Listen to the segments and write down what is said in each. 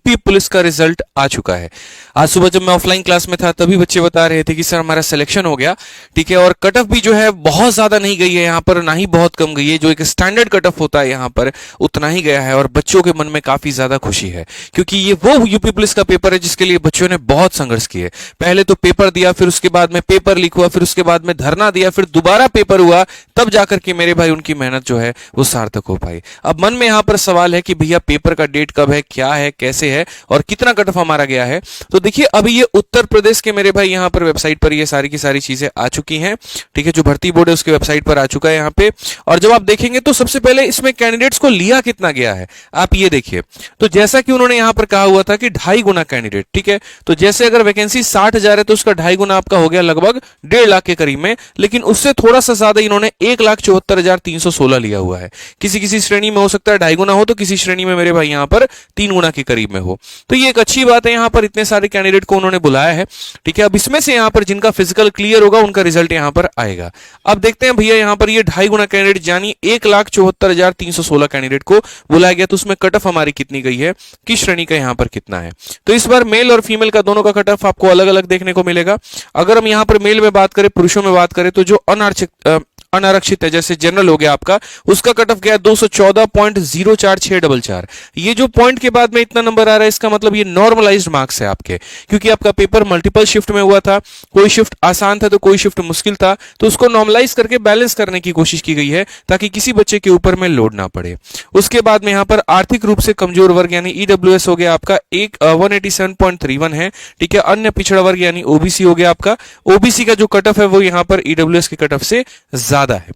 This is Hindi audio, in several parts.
यूपी पुलिस का रिजल्ट आ चुका है। आज सुबह जब मैं ऑफलाइन क्लास में था तभी बच्चे बता रहे थे कि सर हमारा सिलेक्शन हो गया, ठीक है, और कट ऑफ भी जो है बहुत ज्यादा नहीं गई है यहाँ पर, ना ही बहुत कम गई है, जो एक स्टैंडर्ड कट ऑफ होता है यहाँ पर उतना ही गया है। और बच्चों के मन में काफी ज्यादा खुशी है क्योंकि ये वो यूपी पुलिस का पेपर है जिसके लिए बच्चों ने बहुत संघर्ष किए। पहले तो पेपर दिया, फिर उसके बाद में पेपर लीक हुआ, फिर उसके बाद में धरना दिया, फिर दोबारा पेपर हुआ, तब जाकर के मेरे भाई उनकी मेहनत जो है वो सार्थक हो पाई। अब मन में यहाँ पर सवाल है कि भैया पेपर का डेट कब है, क्या है, कैसे है और कितना कट ऑफ हमारा गया है। तो देखिए अभी ये उत्तर प्रदेश के मेरे भाई यहाँ पर वेबसाइट पर ये सारी की सारी चीजें आ चुकी हैं, ठीक है, जो भर्ती बोर्ड है उसके वेबसाइट पर आ चुका है यहाँ पे। और जब आप देखेंगे तो सबसे पहले इसमें कैंडिडेट्स को लिया कितना गया है आप ये देखिए। तो जैसा कि उन्होंने यहाँ पर कहा हुआ था कि 2.5 गुना कैंडिडेट, ठीक है, तो जैसे अगर वैकेंसी 60,000 है तो उसका 2.5 गुना आपका हो गया लगभग 1.5 लाख के करीब में, लेकिन उससे थोड़ा सा ज्यादा इन्होंने 1,74,316 लिया हुआ है। किसी किसी श्रेणी में हो सकता है 2.5 गुना हो, तो किसी श्रेणी में मेरे भाई यहाँ पर 3 गुना के करीब में हो। तो ये एक अच्छी बात है, यहाँ पर इतने सारे कैंडिडेट को उन्होंने बुलाया है, ठीक है। अब इसमें से यहाँ पर जिनका फिजिकल क्लियर होगा उनका रिजल्ट यहाँ पर आएगा। अब देखते हैं भैया यहाँ पर ये 2.5 गुना कैंडिडेट यानी 1,74,316 कैंडिडेट को बुलाया गया, तो उसमें कट ऑफ हमारी कितनी गई है, किस श्रेणी का यहाँ पर कितना है। तो इस बार मेल और फीमेल का दोनों का कट ऑफ आपको अलग अलग देखने को मिलेगा। अगर हम यहाँ पर मेल में बात करें, पुरुषों में बात करें, तो जो अनारक्षित है जैसे जनरल हो गया आपका, उसका कट ऑफ गया 214.04644। ये जो पॉइंट के बाद में इतना नंबर आ रहा है इसका मतलब ये नॉर्मलाइज्ड मार्क्स है आपके, क्योंकि आपका पेपर मल्टीपल शिफ्ट में हुआ था, कोई शिफ्ट आसान था तो कोई शिफ्ट मुश्किल था, तो उसको नॉर्मलाइज करके बैलेंस करने की कोशिश की गई है ताकि किसी बच्चे के ऊपर में लोड ना पड़े। उसके बाद में यहाँ पर आर्थिक रूप से कमजोर वर्ग यानी ईडब्ल्यूएस हो गया आपका 187.31 है, ठीक है। अन्य पिछड़ा वर्ग यानी ओबीसी हो गया आपका, ओबीसी का जो कट ऑफ है वो यहाँ पर ईडब्ल्यूएस के कट ऑफ से ज्यादा है,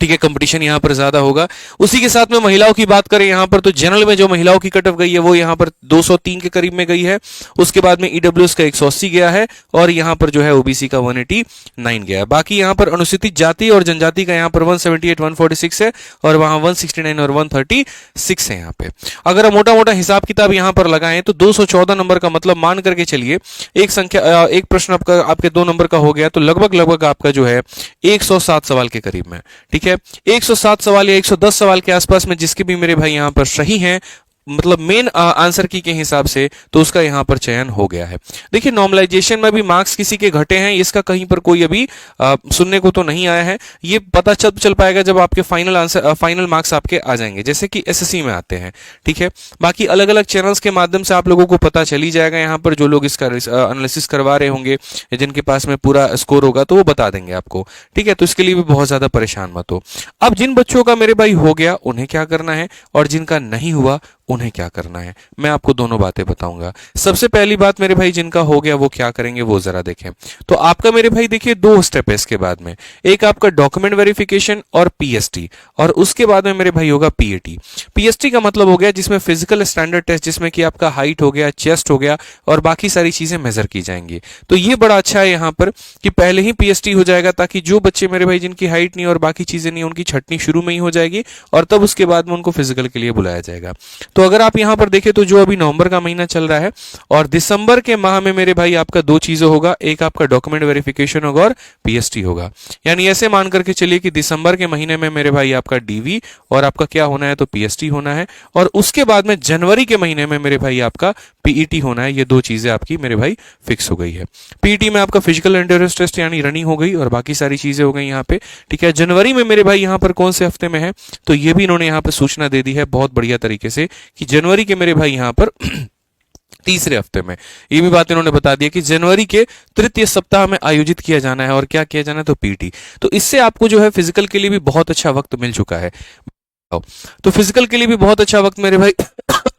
ठीक है, कंपटीशन यहां पर ज्यादा होगा। उसी के साथ में महिलाओं की बात करें यहां पर, तो जनरल में जो महिलाओं की कट ऑफ गई है वो यहां पर 203 के करीब में गई है। उसके बाद में ईडब्ल्यूएस का 180 गया है और यहां पर जो है ओबीसी का 189 गया है। बाकी यहां पर अनुसूचित जाति और जनजाति का यहां पर 178 146 है और वहां 169 और 136 है। यहां पे अगर हम मोटा मोटा हिसाब किताब यहां पर लगाएं तो 214 नंबर का मतलब मान करके चलिए एक प्रश्न आपके 2 नंबर का हो गया, तो लगभग आपका जो है 107 सवाल के करीब में, ठीक है। 107 सवाल या 110 सवाल के आसपास में जिसके भी मेरे भाई यहां पर सही हैं, मतलब मेन आंसर की के हिसाब से, तो उसका यहां पर चयन हो गया है। देखिए नॉर्मलाइजेशन में भी मार्क्स किसी के घटे हैं, इसका कहीं पर कोई अभी सुनने को तो नहीं आया है। ये पता चल पाएगा जब आपके फाइनल मार्क्स आपके आ जाएंगे, जैसे कि एसएससी में आते हैं, ठीक है। बाकी अलग अलग चैनल्स के माध्यम से आप लोगों को पता चल ही जाएगा, यहाँ पर जो लोग इसका एनालिसिस करवा रहे होंगे या जिनके पास में पूरा स्कोर होगा तो वो बता देंगे आपको, ठीक है। तो इसके लिए भी बहुत ज्यादा परेशान मत हो। अब जिन बच्चों का मेरे भाई हो गया उन्हें क्या करना है और जिनका नहीं हुआ उन्हें क्या करना है, मैं आपको दोनों बातें बताऊंगा। सबसे पहली बात मेरे भाई जिनका हो गया वो क्या करेंगे वो जरा देखें। तो आपका मेरे भाई देखिए 2 स्टेप है इसके बाद में, एक आपका डॉक्यूमेंट वेरिफिकेशन और पीएसटी, और उसके बाद में मेरे भाई होगा पीएटी। पीएसटी का मतलब हो गया जिसमें फिजिकल स्टैंडर्ड टेस्ट, जिसमें कि आपका हाइट हो गया, चेस्ट हो गया और बाकी सारी चीजें मेजर की जाएंगी। तो ये बड़ा अच्छा है यहाँ पर कि पहले ही पीएसटी हो जाएगा, ताकि जो बच्चे मेरे भाई जिनकी हाइट नहीं और बाकी चीजें नहीं, उनकी छटनी शुरू में ही हो जाएगी और तब उसके बाद में उनको फिजिकल के लिए बुलाया जाएगा। तो अगर आप यहां पर देखें तो जो अभी नवंबर का महीना चल रहा है और दिसंबर के माह में मेरे भाई आपका 2 चीजें होगा, एक आपका डॉक्यूमेंट वेरिफिकेशन होगा और पीएसटी होगा। यानी ऐसे मान करके चलिए कि दिसंबर के महीने में मेरे भाई आपका डीवी और आपका क्या होना है तो पीएसटी होना है, और उसके बाद में जनवरी के महीने में मेरे भाई आपका पीईटी होना है। ये 2 चीजें आपकी मेरे भाई फिक्स हो गई है। पीईटी में आपका फिजिकल एंड्योरेंस टेस्ट यानी रनिंग हो गई और बाकी सारी चीजें हो गई यहाँ पे, ठीक है। जनवरी में मेरे भाई यहाँ पर कौन से हफ्ते में है, तो ये भी इन्होंने यहाँ पे सूचना दे दी है बहुत बढ़िया तरीके से कि जनवरी के मेरे भाई यहाँ पर तीसरे हफ्ते में। ये भी बात इन्होंने बता दी कि जनवरी के तृतीय सप्ताह में आयोजित किया जाना है, और क्या किया जाना है तो पीटी। तो इससे आपको जो है फिजिकल के लिए भी बहुत अच्छा वक्त मिल चुका है। तो फिजिकल के लिए भी बहुत अच्छा वक्त मेरे भाई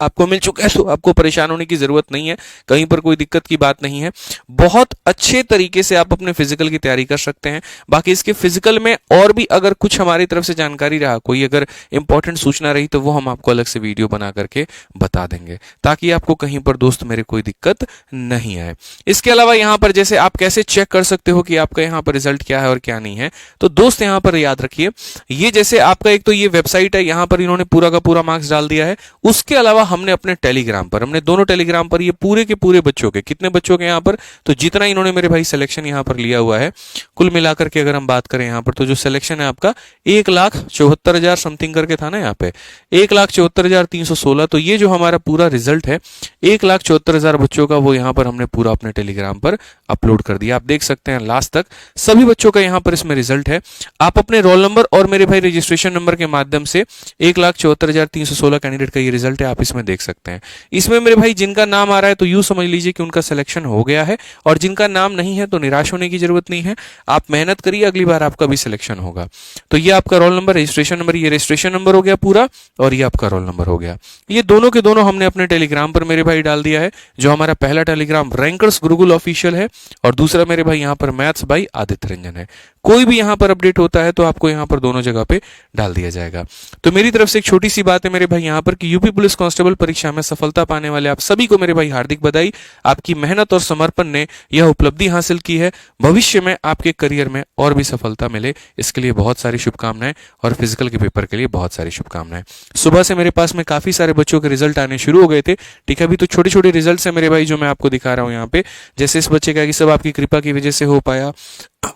आपको मिल चुका है, तो आपको परेशान होने की जरूरत नहीं है, कहीं पर कोई दिक्कत की बात नहीं है। बहुत अच्छे तरीके से आप अपने फिजिकल की तैयारी कर सकते हैं। बाकी इसके फिजिकल में और भी अगर कुछ हमारी तरफ से जानकारी रहा, कोई अगर इंपॉर्टेंट सूचना रही, तो वो हम आपको अलग से वीडियो बना करके बता देंगे, ताकि आपको कहीं पर दोस्त मेरे कोई दिक्कत नहीं आए। इसके अलावा यहाँ पर जैसे आप कैसे चेक कर सकते हो कि आपका यहाँ पर रिजल्ट क्या है और क्या नहीं है, तो दोस्त यहाँ पर याद रखिए, ये जैसे आपका एक तो ये वेबसाइट है, यहाँ पर इन्होंने पूरा का पूरा मार्क्स डाल दिया है। उसके अलावा हमने अपने टेलीग्राम पर, हमने दोनों टेलीग्राम पर ये पूरे के पूरे बच्चों के, कितने बच्चों के यहाँ पर, तो जितना इन्होंने मेरे भाई सिलेक्शन यहाँ पर लिया हुआ है कुल मिलाकर के अगर हम बात करें यहाँ पर, तो जो सिलेक्शन है आपका 1,74,000 समथिंग करके था ना यहाँ पे, 1,74,316। तो ये जो हमारा पूरा रिजल्ट है 1,74,000 बच्चों का, वो यहाँ पर हमने पूरा अपने टेलीग्राम पर अपलोड कर दिया। आप देख सकते हैं लास्ट तक सभी बच्चों का यहाँ पर इसमें रिजल्ट है। आप अपने रोल नंबर और मेरे भाई रजिस्ट्रेशन नंबर के माध्यम से 1,74,316 कैंडिडेट का ये रिजल्ट है, आप इसमें देख सकते हैं। इसमें मेरे भाई जिनका नाम आ रहा है तो यूं समझ लीजिए कि उनका सिलेक्शन हो गया है, और जिनका नाम नहीं है तो निराश होने की जरूरत नहीं है। आप मेहनत करिए, अगली बार आपका भी सिलेक्शन होगा। तो ये आपका रोल नंबर, रजिस्ट्रेशन नंबर, ये रजिस्ट्रेशन नंबर हो गया पूरा, और ये आपका रोल नंबर हो गया। ये दोनों के दोनों हमने अपने टेलीग्राम पर मेरे भाई डाल दिया है। जो हमारा पहला टेलीग्राम रैंकर्स गुरुकुल ऑफिशियल है, और दूसरा मेरे भाई यहाँ पर मैथ्स बाई आदित्य रंजन है। कोई भी यहाँ पर अपडेट होता है तो आपको यहाँ पर दोनों जगह पे डाल दिया जाएगा। तो मेरी तरफ से एक छोटी सी बात है मेरे भाई यहाँ पर कि यूपी पुलिस कांस्टेबल परीक्षा में सफलता पाने वाले आप सभी को मेरे भाई हार्दिक बधाई। आपकी मेहनत और समर्पण ने यह उपलब्धि हासिल की है। भविष्य में आपके करियर में और भी सफलता मिले, इसके लिए बहुत सारी शुभकामनाएं, और फिजिकल के पेपर के लिए बहुत सारी शुभकामनाएं। सुबह से मेरे पास में काफी सारे बच्चों के रिजल्ट आने शुरू हो गए थे। ठीक है, अभी तो छोटे छोटे रिजल्ट है मेरे भाई जो मैं आपको दिखा रहा हूँ यहाँ पे। जैसे इस बच्चे का कि सब आपकी कृपा की वजह से हो पाया।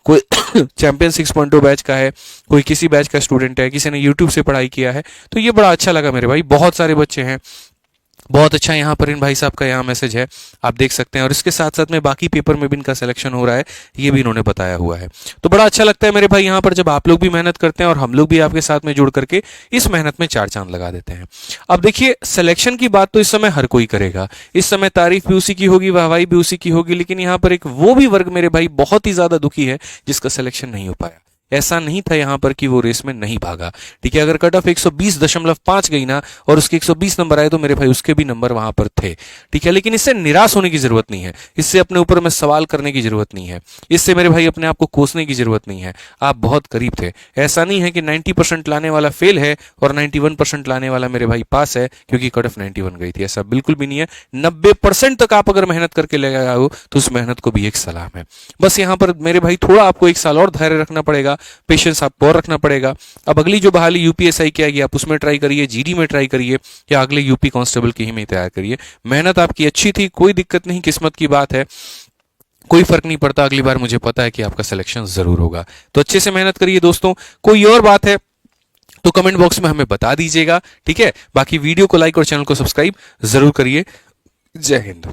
कोई चैंपियन 6.0 बैच का है, कोई किसी बैच का स्टूडेंट है, किसी ने यूट्यूब से पढ़ाई किया है। तो ये बड़ा अच्छा लगा मेरे भाई, बहुत सारे बच्चे हैं, बहुत अच्छा यहाँ पर इन भाई साहब का यहाँ मैसेज है, आप देख सकते हैं। और इसके साथ साथ में बाकी पेपर में भी इनका सिलेक्शन हो रहा है, ये भी इन्होंने बताया हुआ है। तो बड़ा अच्छा लगता है मेरे भाई यहाँ पर जब आप लोग भी मेहनत करते हैं और हम लोग भी आपके साथ में जुड़ करके इस मेहनत में चार चांद लगा देते हैं। अब देखिए, सिलेक्शन की बात तो इस समय हर कोई करेगा, इस समय तारीफ भी उसी की होगी, वाहवाही भी उसी की होगी, लेकिन यहाँ पर एक वो भी वर्ग मेरे भाई बहुत ही ज्यादा दुखी है जिसका सिलेक्शन नहीं हो पाया। ऐसा नहीं था यहां पर कि वो रेस में नहीं भागा। ठीक है, अगर कट ऑफ 120.5 गई ना और उसके 120 नंबर आए तो मेरे भाई उसके भी नंबर वहां पर थे। ठीक है, लेकिन इससे निराश होने की जरूरत नहीं है, इससे अपने ऊपर में सवाल करने की जरूरत नहीं है, इससे मेरे भाई अपने आप को कोसने की जरूरत नहीं है। आप बहुत करीब थे। ऐसा नहीं है कि 90% लाने वाला फेल है और 91% लाने वाला मेरे भाई पास है क्योंकि कट ऑफ 91 गई थी, ऐसा बिल्कुल भी नहीं है। 90% तक आप अगर मेहनत करके ले आए हो तो उस मेहनत को भी एक सलाम है। बस यहां पर मेरे भाई थोड़ा आपको 1 साल और धैर्य रखना पड़ेगा, पेशेंस आपको और रखना पड़ेगा। अब अगली जो बहाली यूपीएसआई की आएगी आप उसमें ट्राई करिए, जीडी में ट्राई करिए, या अगले यूपी कांस्टेबल की ही में तैयार करिए। मेहनत आपकी अच्छी थी, कोई दिक्कत नहीं, किस्मत की बात है, कोई फर्क नहीं पड़ता। अगली बार मुझे पता है कि आपका सिलेक्शन जरूर होगा। तो अच्छे से मेहनत करिए दोस्तों। कोई और बात है तो कमेंट बॉक्स में हमें बता दीजिएगा। ठीक है, बाकी वीडियो को लाइक और चैनल को सब्सक्राइब जरूर करिए। जय हिंद।